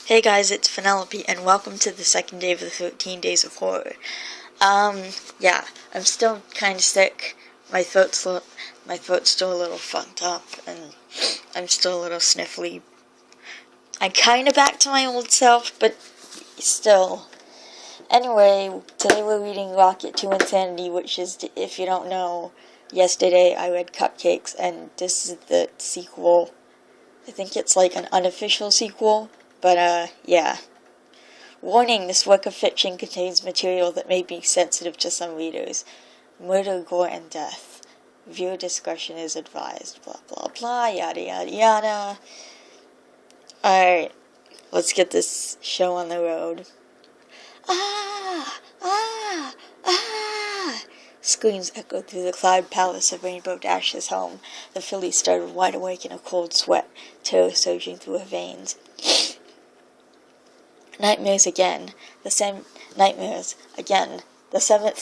Hey guys, it's Vanellope, and welcome to the second day of the 13 Days of Horror. Yeah, I'm still kind of sick. My throat's still a little fucked up, and I'm still a little sniffly. I'm kind of back to my old self, but still. Anyway, today we're reading Rocket to Insanity, which is, if you don't know, yesterday I read Cupcakes, and this is the sequel. I think it's like an unofficial sequel. But, yeah. Warning, this work of fiction contains material that may be sensitive to some readers. Murder, gore, and death. Viewer discretion is advised. Blah, blah, blah, yada, yada, yada. Alright, let's get this show on the road. Ah! Ah! Ah! Screams echoed through the cloud palace of Rainbow Dash's home. The filly started wide awake in a cold sweat, terror surging through her veins. Nightmares again, the 7th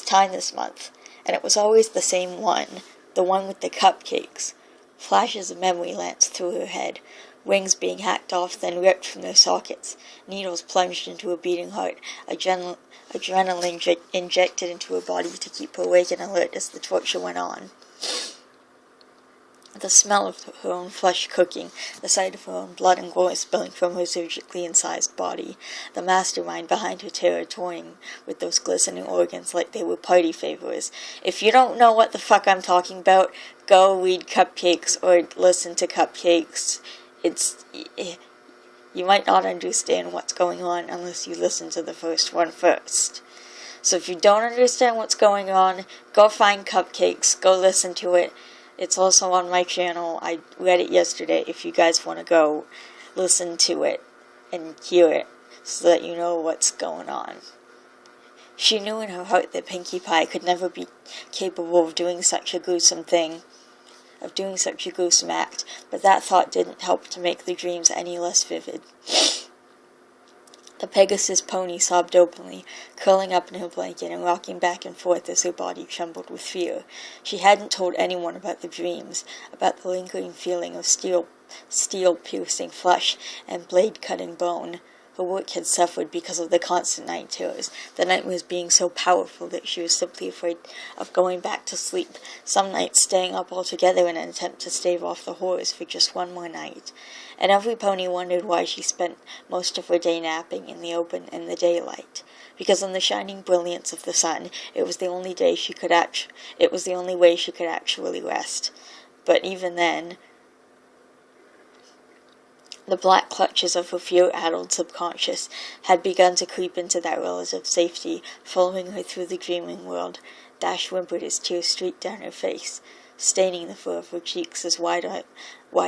time this month, and it was always the same one, the one with the cupcakes. Flashes of memory lanced through her head, wings being hacked off, then ripped from their sockets, needles plunged into her beating heart, adrenaline injected into her body to keep her awake and alert as the torture went on. The smell of her own flesh cooking, the sight of her own blood and gore spilling from her surgically incised body, the mastermind behind her terror toying with those glistening organs like they were party favors. If you don't know what the fuck I'm talking about, go read Cupcakes or listen to Cupcakes. You might not understand what's going on unless you listen to the first one first. So if you don't understand what's going on, go find Cupcakes, go listen to it. It's also on my channel. I read it yesterday if you guys want to go listen to it and hear it so that you know what's going on. She knew in her heart that Pinkie Pie could never be capable of doing such a gruesome act, but that thought didn't help to make the dreams any less vivid. The Pegasus pony sobbed openly, curling up in her blanket and rocking back and forth as her body trembled with fear. She hadn't told anyone about the dreams, about the lingering feeling of steel-piercing flesh and blade-cutting bone. Her work had suffered because of the constant night terrors, the nightmares being so powerful that she was simply afraid of going back to sleep, some nights staying up altogether in an attempt to stave off the horrors for just one more night. And every pony wondered why she spent most of her day napping in the open in the daylight, because in the shining brilliance of the sun, it was the only way she could actually rest. But even then, the black clutches of her fear-addled subconscious had begun to creep into that relative safety, following her through the dreaming world. Dash whimpered as tears streaked down her face, staining the fur of her cheeks as wide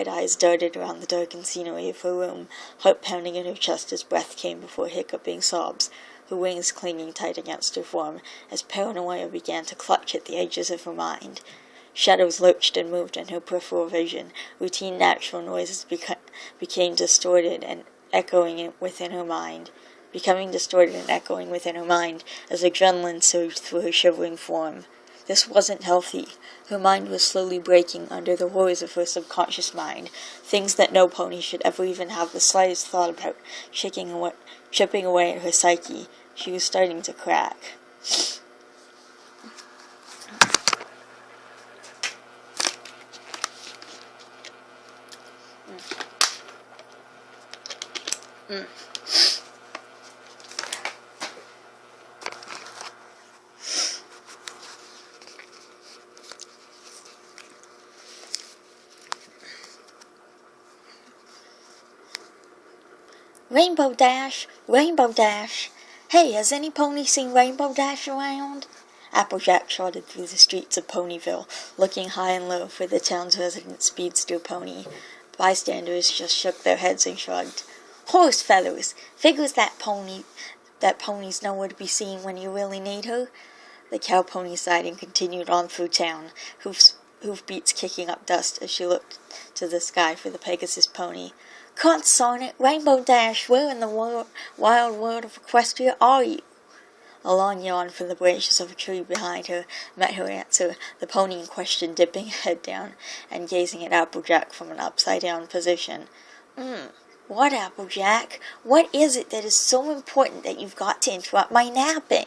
eyes darted around the darkened scenery of her room, heart pounding in her chest as breath came before hiccuping sobs, her wings clinging tight against her form, as paranoia began to clutch at the edges of her mind. Shadows lurched and moved in her peripheral vision. Routine natural noises became distorted and echoing within her mind. Becoming distorted and echoing within her mind as adrenaline surged through her shivering form. This wasn't healthy. Her mind was slowly breaking under the horrors of her subconscious mind, things that no pony should ever even have the slightest thought about, chipping away at her psyche. She was starting to crack. Rainbow Dash! Rainbow Dash! Hey, has any pony seen Rainbow Dash around? Applejack trotted through the streets of Ponyville, looking high and low for the town's resident speedster pony. Bystanders just shook their heads and shrugged. Horse feathers! Figures that pony's nowhere to be seen when you really need her. The cow pony sighed and continued on through town, hoofbeats kicking up dust as she looked to the sky for the Pegasus pony. Consarn it, Rainbow Dash, where in the wild world of Equestria are you? A long yawn from the branches of a tree behind her met her answer, the pony in question dipping head down and gazing at Applejack from an upside-down position. What, Applejack? What is it that is so important that you've got to interrupt my napping?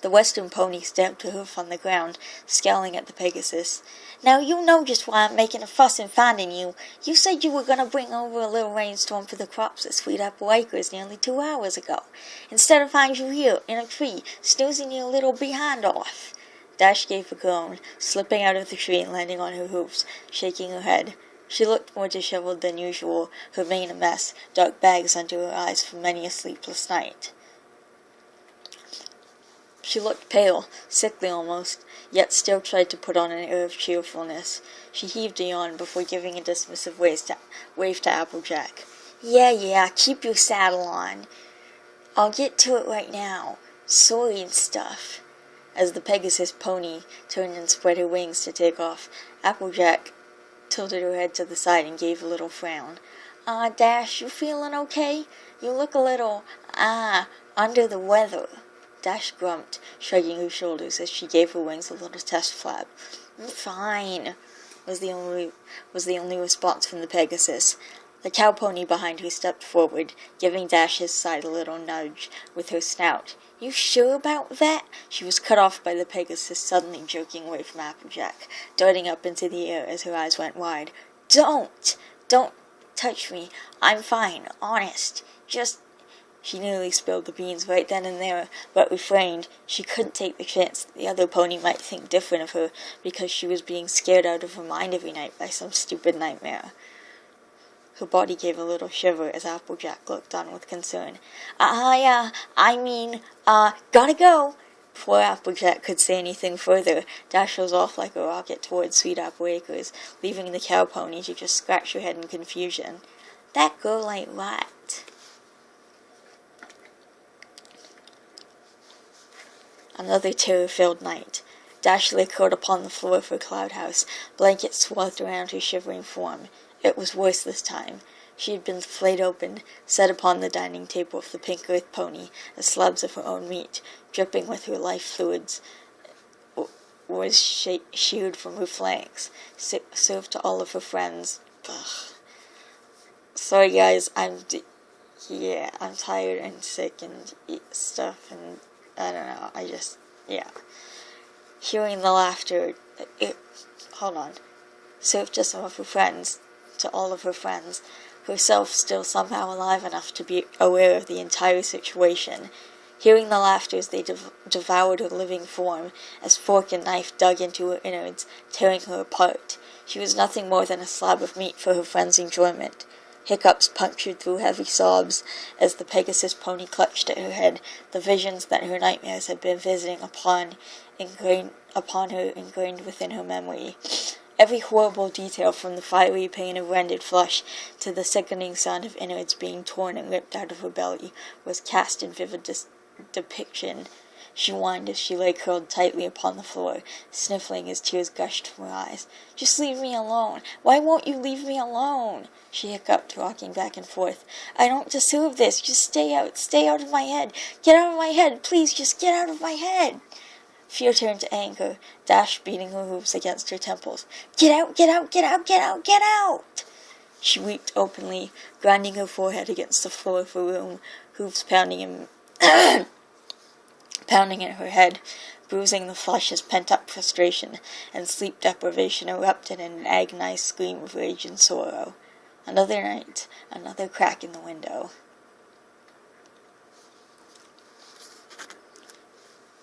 The western pony stamped her hoof on the ground, scowling at the Pegasus. Now you know just why I'm making a fuss and finding you. You said you were going to bring over a little rainstorm for the crops at Sweet Apple Acres nearly 2 hours ago. Instead, I find you here, in a tree, snoozing your little behind off. Dash gave a groan, slipping out of the tree and landing on her hoofs, shaking her head. She looked more disheveled than usual, her mane a mess, dark bags under her eyes from many a sleepless night. She looked pale, sickly almost, yet still tried to put on an air of cheerfulness. She heaved a yawn before giving a dismissive wave to Applejack. Yeah, keep your saddle on. I'll get to it right now. Sorry and stuff. As the Pegasus pony turned and spread her wings to take off, Applejack tilted her head to the side and gave a little frown. Dash, you feeling okay? You look a little, under the weather. Dash grumped, shrugging her shoulders as she gave her wings a little test flap. Fine, was the only response from the Pegasus. The cow pony behind her stepped forward, giving Dash his side a little nudge with her snout. You sure about that? She was cut off by the Pegasus suddenly jerking away from Applejack, darting up into the air as her eyes went wide. Don't touch me. I'm fine, honest. She nearly spilled the beans right then and there, but refrained. She couldn't take the chance that the other pony might think different of her because she was being scared out of her mind every night by some stupid nightmare. Her body gave a little shiver as Applejack looked on with concern. Gotta go. Before Applejack could say anything further, Dash was off like a rocket towards Sweet Apple Acres, leaving the cow pony to just scratch her head in confusion. That girl ain't right. Another terror-filled night. Dash lay curled upon the floor of her cloud house, blankets swathed around her shivering form. It was worse this time. She had been flayed open, set upon the dining table of the pink earth pony, as slabs of her own meat, dripping with her life fluids, was sheared from her flanks, served to all of her friends. Ugh. Sorry guys, I'm tired and sick and stuff, and I don't know, Hearing the laughter, served to some of her friends, to all of her friends, herself still somehow alive enough to be aware of the entire situation. Hearing the laughter as they devoured her living form, as fork and knife dug into her innards, tearing her apart. She was nothing more than a slab of meat for her friends' enjoyment. Hiccups punctured through heavy sobs as the Pegasus pony clutched at her head, the visions that her nightmares had been visiting upon her ingrained within her memory. Every horrible detail, from the fiery pain of rended flesh to the sickening sound of innards being torn and ripped out of her belly, was cast in vivid depiction. She whined as she lay curled tightly upon the floor, sniffling as tears gushed from her eyes. Just leave me alone. Why won't you leave me alone? She hiccuped, rocking back and forth. I don't deserve this. Just stay out of my head. Get out of my head. Please, just get out of my head. Fear turned to anger, Dash beating her hooves against her temples. Get out, get out, get out, get out, get out! She wept openly, grinding her forehead against the floor of her room, hooves pounding in her head, bruising the flesh as pent-up frustration and sleep deprivation erupted in an agonized scream of rage and sorrow. Another night, another crack in the window.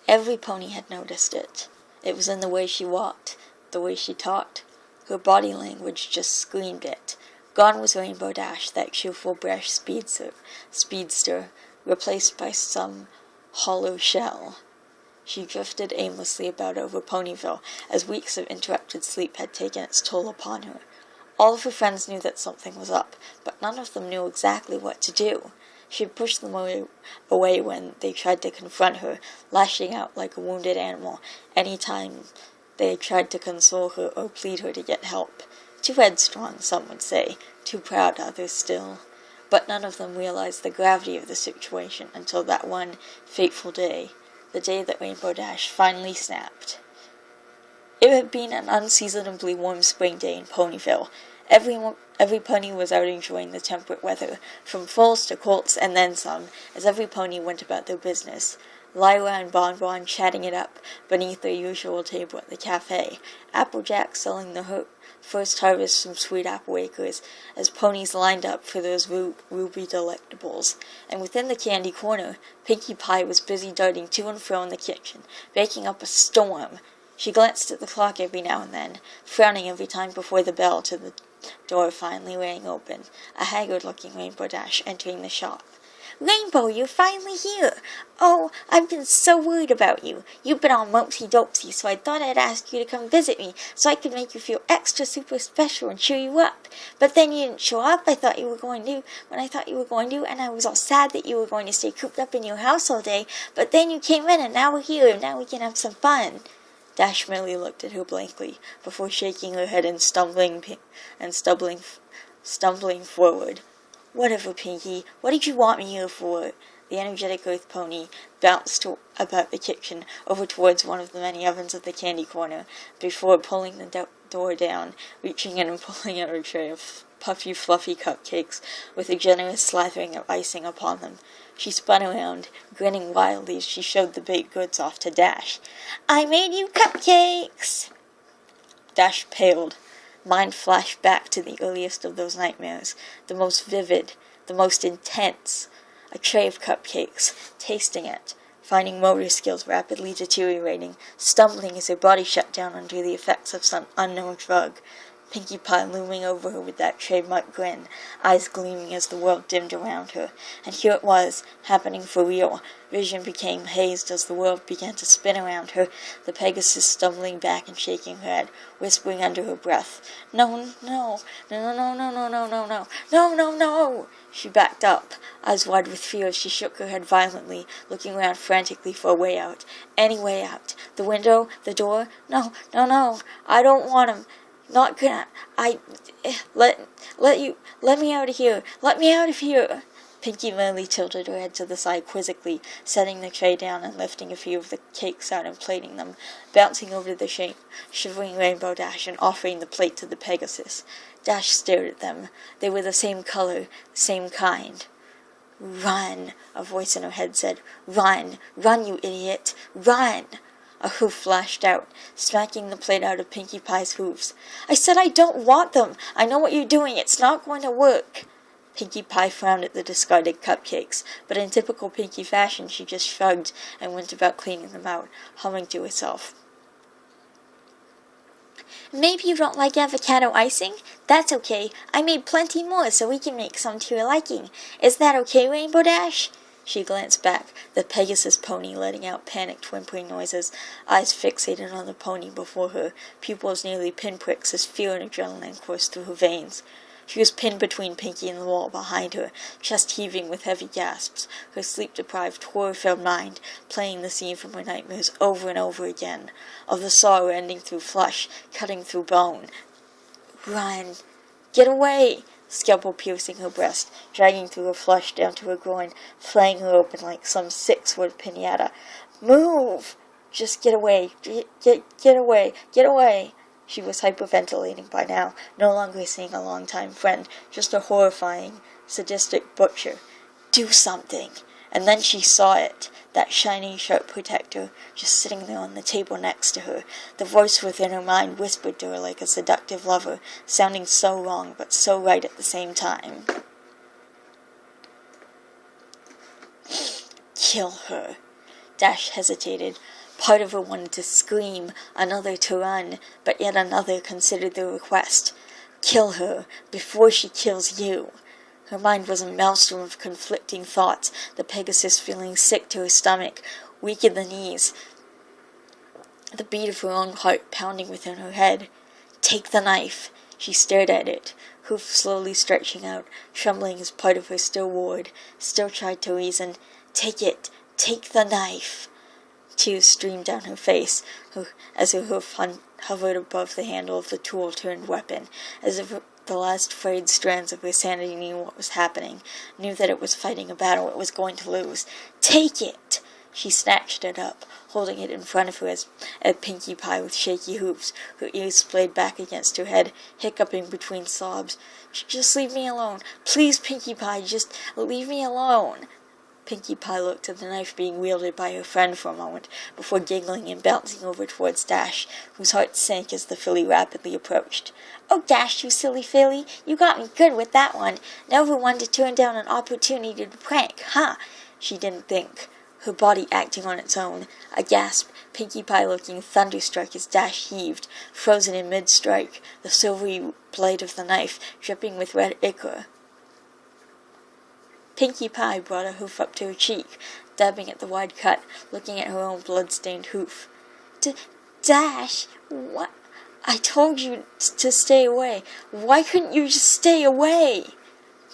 Every pony had noticed it. It was in the way she walked, the way she talked. Her body language just screamed it. Gone was Rainbow Dash, that cheerful, brash speedster, replaced by some hollow shell. She drifted aimlessly about over Ponyville, as weeks of interrupted sleep had taken its toll upon her. All of her friends knew that something was up, but none of them knew exactly what to do. She had pushed them away when they tried to confront her, lashing out like a wounded animal any time they tried to console her or plead her to get help. Too headstrong, some would say, too proud, others still. But none of them realized the gravity of the situation until that one fateful day, the day that Rainbow Dash finally snapped. It had been an unseasonably warm spring day in Ponyville, Every pony was out enjoying the temperate weather, from foals to colts and then some, as every pony went about their business. Lyra and Bonbon chatting it up beneath their usual table at the cafe, Applejack selling the first harvest from sweet apple acres, as ponies lined up for those ruby delectables. And within the candy corner, Pinkie Pie was busy darting to and fro in the kitchen, baking up a storm. She glanced at the clock every now and then, frowning every time before the bell to the door finally rang open, a haggard-looking Rainbow Dash entering the shop. "Rainbow, you're finally here! Oh, I've been so worried about you. You've been all mopsy-dopsy, so I thought I'd ask you to come visit me so I could make you feel extra super special and cheer you up. But then you didn't show up when I thought you were going to, and I was all sad that you were going to stay cooped up in your house all day, but then you came in and now we're here and now we can have some fun." Dash merely looked at her blankly, before shaking her head and stumbling forward. "Whatever, Pinkie. What did you want me here for?" The energetic Earth pony bounced about the kitchen, over towards one of the many ovens of the candy corner, before pulling the door down, reaching in and pulling out a tray of puffy, fluffy cupcakes, with a generous slathering of icing upon them. She spun around, grinning wildly as she showed the baked goods off to Dash. "I made you cupcakes!" Dash paled. Mind flashed back to the earliest of those nightmares, the most vivid, the most intense. A tray of cupcakes, tasting it, finding motor skills rapidly deteriorating, stumbling as her body shut down under the effects of some unknown drug. Pinkie Pie looming over her with that trademark grin, eyes gleaming as the world dimmed around her. And here it was, happening for real. Vision became hazed as the world began to spin around her, the Pegasus stumbling back and shaking her head, whispering under her breath, "No, no, no, no, no, no, no, no, no, no, no, no!" She backed up, eyes wide with fear as she shook her head violently, looking around frantically for a way out. Any way out. The window, the door. No, no, no, I don't want him. Not gonna, let me out of here, let me out of here. Pinkie merely tilted her head to the side quizzically, setting the tray down and lifting a few of the cakes out and plating them, bouncing over the shivering Rainbow Dash and offering the plate to the Pegasus. Dash stared at them. They were the same color, the same kind. "Run," a voice in her head said. "Run, run, you idiot, run!" A hoof flashed out, smacking the plate out of Pinkie Pie's hooves. "I said I don't want them! I know what you're doing! It's not going to work!" Pinkie Pie frowned at the discarded cupcakes, but in typical Pinkie fashion she just shrugged and went about cleaning them out, humming to herself. "Maybe you don't like avocado icing? That's okay. I made plenty more so we can make some to your liking. Is that okay, Rainbow Dash?" She glanced back, the Pegasus pony letting out panicked whimpering noises, eyes fixated on the pony before her, pupils nearly pinpricks as fear and adrenaline coursed through her veins. She was pinned between Pinkie and the wall behind her, chest heaving with heavy gasps, her sleep-deprived, horror-filled mind playing the scene from her nightmares over and over again, of the sorrow ending through flesh, cutting through bone. "Run! Get away!" Scalpel piercing her breast, dragging through her flesh down to her groin, flaying her open like some six-wood pinata. "Move! Just get away! Get away! Get away!" She was hyperventilating by now, no longer seeing a long-time friend, just a horrifying, sadistic butcher. Do something! And then she saw it, that shiny, sharp protector, just sitting there on the table next to her. The voice within her mind whispered to her like a seductive lover, sounding so wrong but so right at the same time. Kill her. Dash hesitated. Part of her wanted to scream, another to run, but yet another considered the request. Kill her, before she kills you. Her mind was a maelstrom of conflicting thoughts, the Pegasus feeling sick to her stomach, weak in the knees, the beat of her own heart pounding within her head. Take the knife. She stared at it, hoof slowly stretching out, trembling as part of her still roared, still tried to reason. Take it. Take the knife. Tears streamed down her face as her hoof hovered above the handle of the tool-turned weapon, as if the last frayed strands of her sanity knew what was happening, knew that it was fighting a battle it was going to lose. Take it! She snatched it up, holding it in front of her as Pinkie Pie with shaky hoofs, her ears splayed back against her head, hiccuping between sobs. "Just leave me alone. Please, Pinkie Pie, just leave me alone." Pinkie Pie looked at the knife being wielded by her friend for a moment, before giggling and bouncing over towards Dash, whose heart sank as the filly rapidly approached. "Oh, Dash, you silly filly, you got me good with that one. Never one to turn down an opportunity to prank, huh?" She didn't think, her body acting on its own. A gasp, Pinkie Pie looking thunderstruck as Dash heaved, frozen in mid-strike, the silvery blade of the knife dripping with red ichor. Pinkie Pie brought a hoof up to her cheek, dabbing at the wide cut, looking at her own blood-stained hoof. "Dash, what? I told you to stay away. Why couldn't you just stay away?"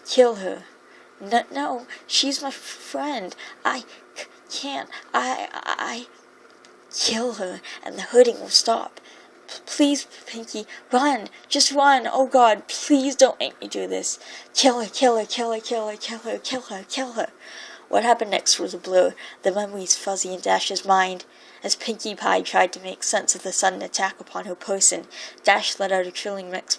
"Kill her." No, she's my friend. I can't. I kill her, and the hurting will stop. Please, Pinkie, run. Just run. Oh, God, please don't make me do this. Kill her, kill her, kill her, kill her, kill her, kill her, kill her. What happened next was a blur, the memories fuzzy in Dash's mind. As Pinkie Pie tried to make sense of the sudden attack upon her person, Dash let out a trilling mix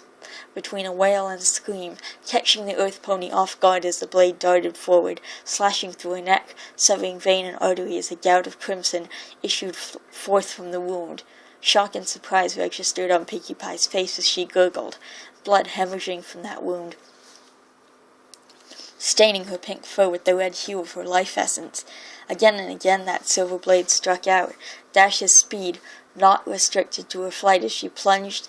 between a wail and a scream, catching the earth pony off guard as the blade darted forward, slashing through her neck, severing vein and artery as a gout of crimson issued forth from the wound. Shock and surprise registered on Pinkie Pie's face as she gurgled, blood hemorrhaging from that wound, staining her pink fur with the red hue of her life essence. Again and again that silver blade struck out, Dash's speed not restricted to her flight as she plunged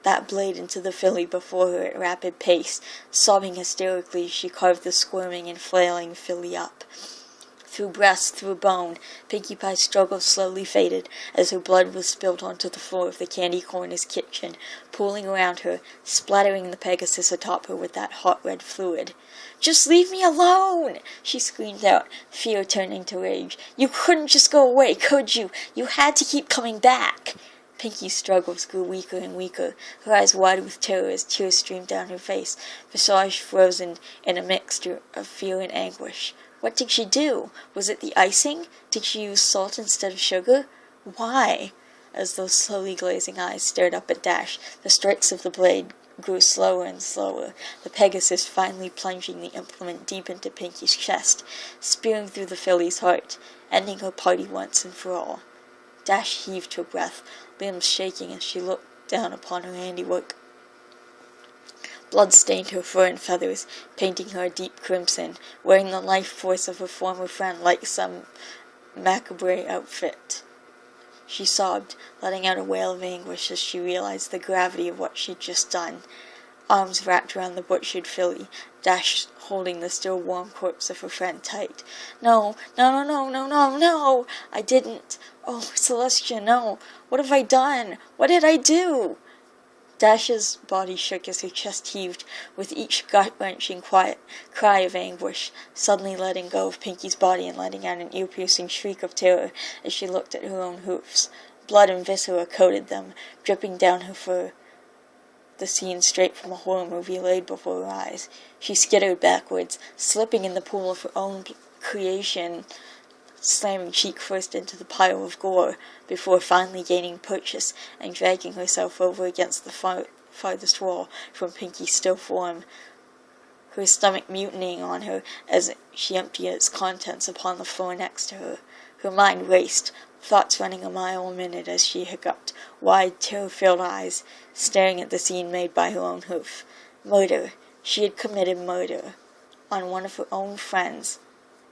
that blade into the filly before her at rapid pace, sobbing hysterically as she carved the squirming and flailing filly up. Through breast, through bone, Pinkie Pie's struggle slowly faded as her blood was spilled onto the floor of the Candy Corner's kitchen, pooling around her, splattering the Pegasus atop her with that hot red fluid. "Just leave me alone!" she screamed out, fear turning to rage. "You couldn't just go away, could you? You had to keep coming back!" Pinkie's struggles grew weaker and weaker, her eyes wide with terror as tears streamed down her face, visage frozen in a mixture of fear and anguish. What did she do? Was it the icing? Did she use salt instead of sugar? Why? As those slowly glazing eyes stared up at Dash, the strikes of the blade grew slower and slower, the Pegasus finally plunging the implement deep into Pinkie's chest, spearing through the filly's heart, ending her party once and for all. Dash heaved her breath, limbs shaking as she looked down upon her handiwork. Blood stained her fur and feathers, painting her a deep crimson, wearing the life force of her former friend like some macabre outfit. She sobbed, letting out a wail of anguish as she realized the gravity of what she'd just done. Arms wrapped around the butchered filly, Dash holding the still warm corpse of her friend tight. No, I didn't. Oh, Celestia, no. What have I done? What did I do? Dash's body shook as her chest heaved, with each gut-wrenching cry of anguish, suddenly letting go of Pinkie's body and letting out an ear-piercing shriek of terror as she looked at her own hoofs. Blood and viscera coated them, dripping down her fur. The scene straight from a horror movie laid before her eyes. She skittered backwards, slipping in the pool of her own creation, slamming cheek first into the pile of gore, before finally gaining purchase and dragging herself over against the farthest wall from Pinkie's still form, her stomach mutinying on her as she emptied its contents upon the floor next to her. Her mind raced, thoughts running a mile a minute as she hiccuped, wide, terror-filled eyes, staring at the scene made by her own hoof. Murder. She had committed murder. On one of her own friends.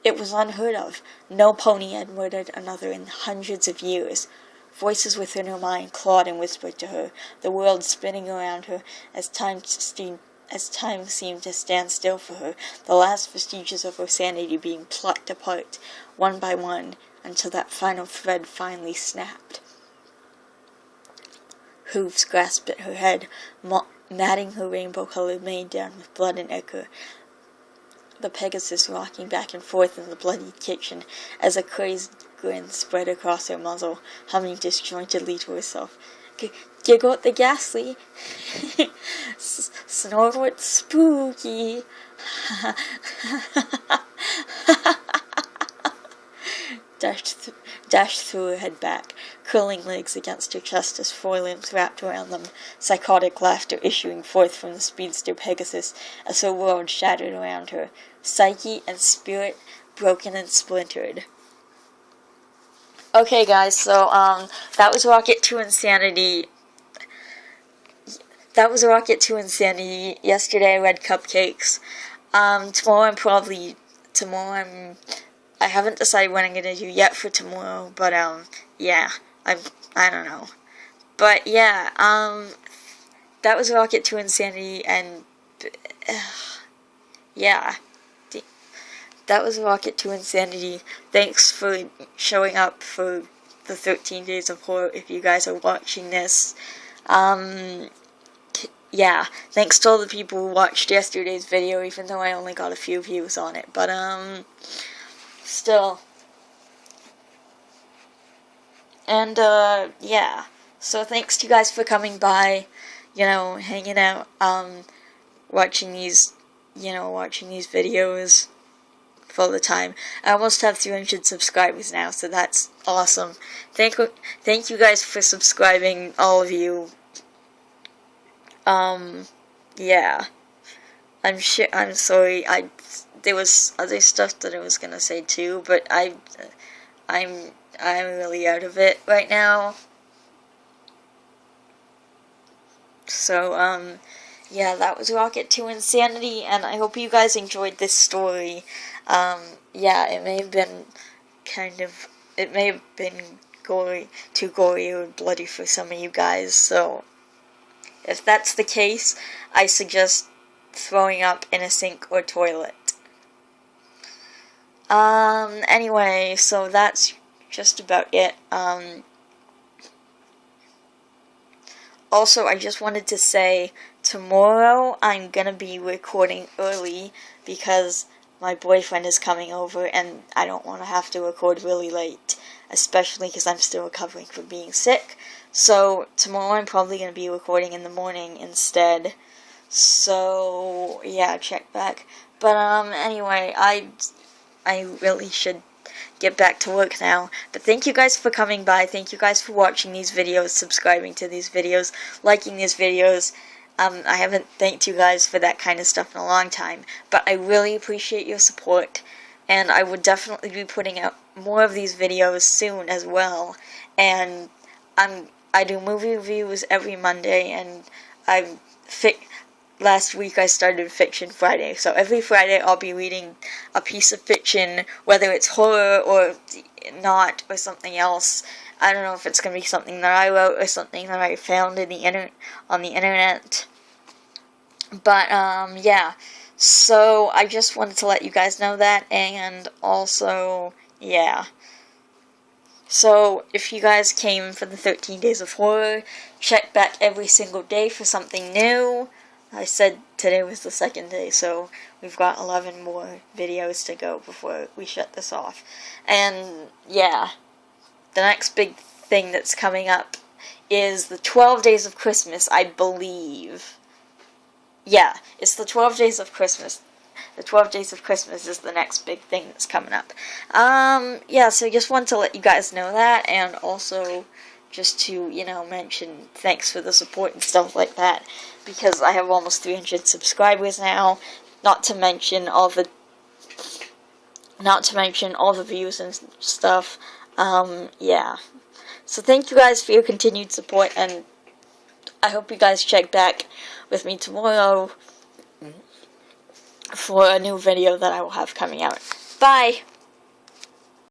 It was unheard of. No pony had murdered another in hundreds of years. Voices within her mind clawed and whispered to her, the world spinning around her as time seemed to stand still for her, the last vestiges of her sanity being plucked apart, one by one, until that final thread finally snapped. Hooves grasped at her head, matting her rainbow-colored mane down with blood and ichor, the Pegasus rocking back and forth in the bloody kitchen as a crazed grin spread across her muzzle, humming disjointedly to herself. Giggle at the ghastly. Snore what's spooky. Dash dashed through her head back, curling legs against her chest as forelimbs wrapped around them, psychotic laughter issuing forth from the speedster Pegasus as her world shattered around her, psyche and spirit broken and splintered. Okay, guys, so, that was Rocket to Insanity. Yesterday I read Cupcakes. Tomorrow I haven't decided what I'm gonna do yet for tomorrow, but, yeah, I don't know. But, yeah, that was Rocket to Insanity, and, yeah. That was Rocket to Insanity. Thanks for showing up for the 13 Days of Horror if you guys are watching this. Yeah, thanks to all the people who watched yesterday's video, even though I only got a few views on it. But, still. And, yeah. So thanks to you guys for coming by, hanging out, watching these videos all the time. I almost have 300 subscribers now, so that's awesome. Thank you guys for subscribing, all of you. Yeah. I'm sorry. There was other stuff that I was gonna say too, but I'm really out of it right now. So, yeah, that was Rocket to Insanity, and I hope you guys enjoyed this story. Yeah, it may have been too gory or bloody for some of you guys, so if that's the case, I suggest throwing up in a sink or toilet. Anyway, so that's just about it. Also, I just wanted to say, tomorrow I'm gonna be recording early because my boyfriend is coming over and I don't want to have to record really late, especially because I'm still recovering from being sick. So, tomorrow I'm probably gonna be recording in the morning instead. So, yeah, check back. But, anyway, I really should get back to work now. But thank you guys for coming by. Thank you guys for watching these videos, subscribing to these videos, liking these videos. I haven't thanked you guys for that kind of stuff in a long time, but I really appreciate your support, and I would definitely be putting out more of these videos soon as well. And I do movie reviews every Monday, and last week I started Fiction Friday, so every Friday I'll be reading a piece of fiction, whether it's horror or not, or something else. I don't know if it's going to be something that I wrote or something that I found on the internet. But, yeah. So, I just wanted to let you guys know that, and also, yeah. So, if you guys came for the 13 Days of Horror, check back every single day for something new. I said today was the second day, so we've got 11 more videos to go before we shut this off. And, yeah, the next big thing that's coming up is the 12 Days of Christmas, I believe. Yeah, it's the 12 Days of Christmas. The 12 Days of Christmas is the next big thing that's coming up. Yeah, so I just wanted to let you guys know that, and also just to, mention thanks for the support and stuff like that, because I have almost 300 subscribers now, not to mention all the views and stuff. Yeah. So thank you guys for your continued support, and I hope you guys check back with me tomorrow for a new video that I will have coming out. Bye!